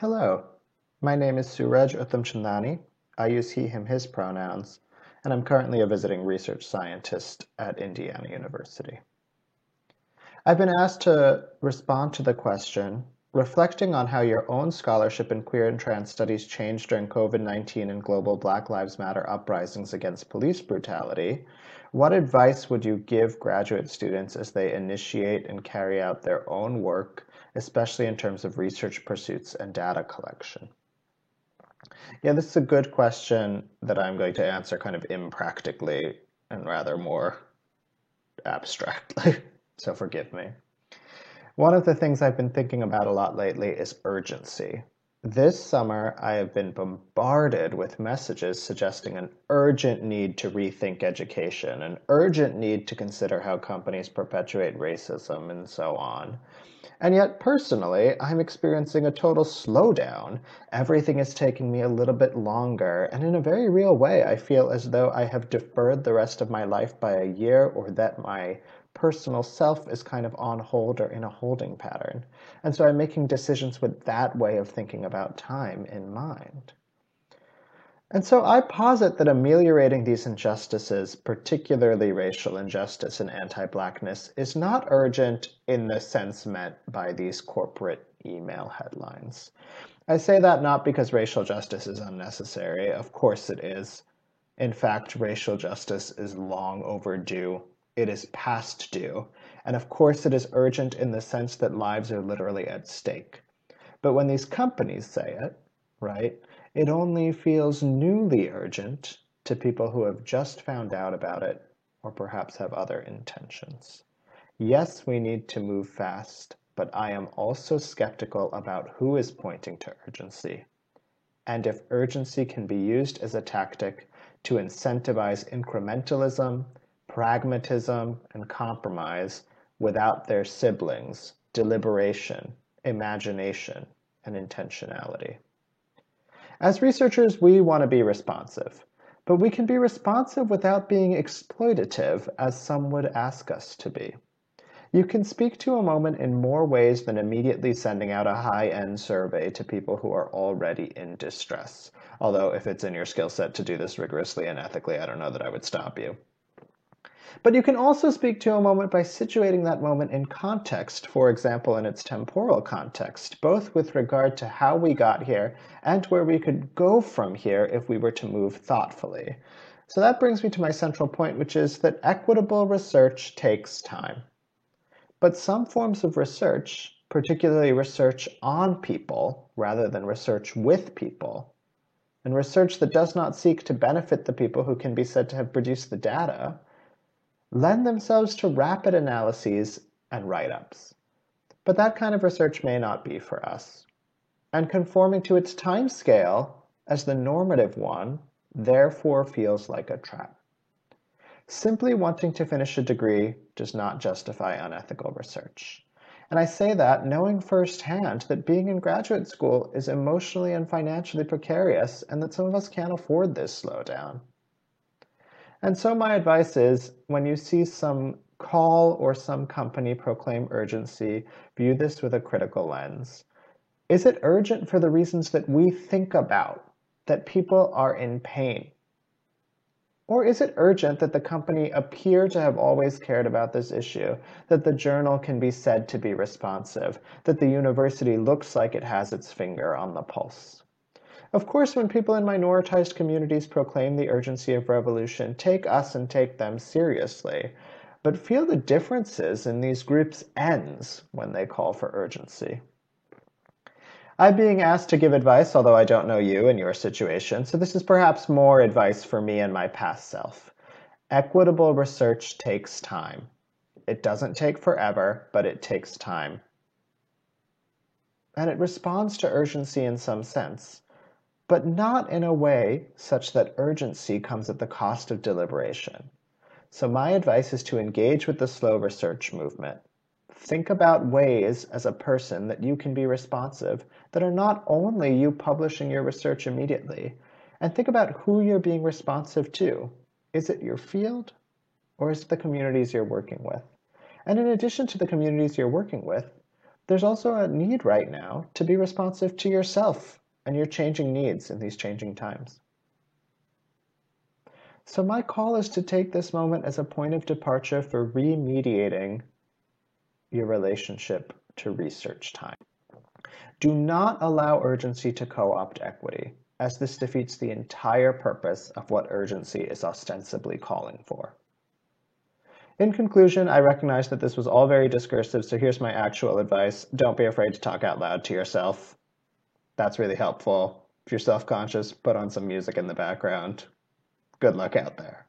Hello, my name is Suraj Uttamchandani. I use he, him, his pronouns, and I'm currently a visiting research scientist at Indiana University. I've been asked to respond to the question, reflecting on how your own scholarship in queer and trans studies changed during COVID-19 and global Black Lives Matter uprisings against police brutality, what advice would you give graduate students as they initiate and carry out their own work, especially in terms of research pursuits and data collection? Yeah, this is a good question that I'm going to answer kind of impractically and rather more abstractly, so forgive me. One of the things I've been thinking about a lot lately is urgency. This summer, I have been bombarded with messages suggesting an urgent need to rethink education, an urgent need to consider how companies perpetuate racism, and so on. And yet, personally, I'm experiencing a total slowdown. Everything is taking me a little bit longer, and in a very real way, I feel as though I have deferred the rest of my life by a year, or that my personal self is kind of on hold or in a holding pattern. And so I'm making decisions with that way of thinking about time in mind. And so I posit that ameliorating these injustices, particularly racial injustice and anti-Blackness, is not urgent in the sense meant by these corporate email headlines. I say that not because racial justice is unnecessary. Of course it is. In fact, racial justice is long overdue. It is past due. And of course it is urgent in the sense that lives are literally at stake. But when these companies say it, right, it only feels newly urgent to people who have just found out about it or perhaps have other intentions. Yes, we need to move fast, but I am also skeptical about who is pointing to urgency, and if urgency can be used as a tactic to incentivize incrementalism, pragmatism, and compromise without their siblings, deliberation, imagination, and intentionality. As researchers, we want to be responsive, but we can be responsive without being exploitative, as some would ask us to be. You can speak to a moment in more ways than immediately sending out a high-end survey to people who are already in distress. Although if it's in your skill set to do this rigorously and ethically, I don't know that I would stop you. But you can also speak to a moment by situating that moment in context, for example, in its temporal context, both with regard to how we got here and where we could go from here if we were to move thoughtfully. So that brings me to my central point, which is that equitable research takes time. But some forms of research, particularly research on people rather than research with people, and research that does not seek to benefit the people who can be said to have produced the data, lend themselves to rapid analyses and write-ups. But that kind of research may not be for us. And conforming to its time scale as the normative one, therefore feels like a trap. Simply wanting to finish a degree does not justify unethical research. And I say that knowing firsthand that being in graduate school is emotionally and financially precarious and that some of us can't afford this slowdown. And so my advice is, when you see some call or some company proclaim urgency, view this with a critical lens. Is it urgent for the reasons that we think about, that people are in pain? Or is it urgent that the company appear to have always cared about this issue, that the journal can be said to be responsive, that the university looks like it has its finger on the pulse? Of course, when people in minoritized communities proclaim the urgency of revolution, take us and take them seriously, but feel the differences in these groups' ends when they call for urgency. I'm being asked to give advice, although I don't know you and your situation, so this is perhaps more advice for me and my past self. Equitable research takes time. It doesn't take forever, but it takes time. And it responds to urgency in some sense, but not in a way such that urgency comes at the cost of deliberation. So my advice is to engage with the slow research movement. Think about ways as a person that you can be responsive that are not only you publishing your research immediately, and think about who you're being responsive to. Is it your field, or is it the communities you're working with? And in addition to the communities you're working with, there's also a need right now to be responsive to yourself and your changing needs in these changing times. So my call is to take this moment as a point of departure for remediating your relationship to research time. Do not allow urgency to co-opt equity, as this defeats the entire purpose of what urgency is ostensibly calling for. In conclusion, I recognize that this was all very discursive, so here's my actual advice. Don't be afraid to talk out loud to yourself. That's really helpful. If you're self-conscious, put on some music in the background. Good luck out there.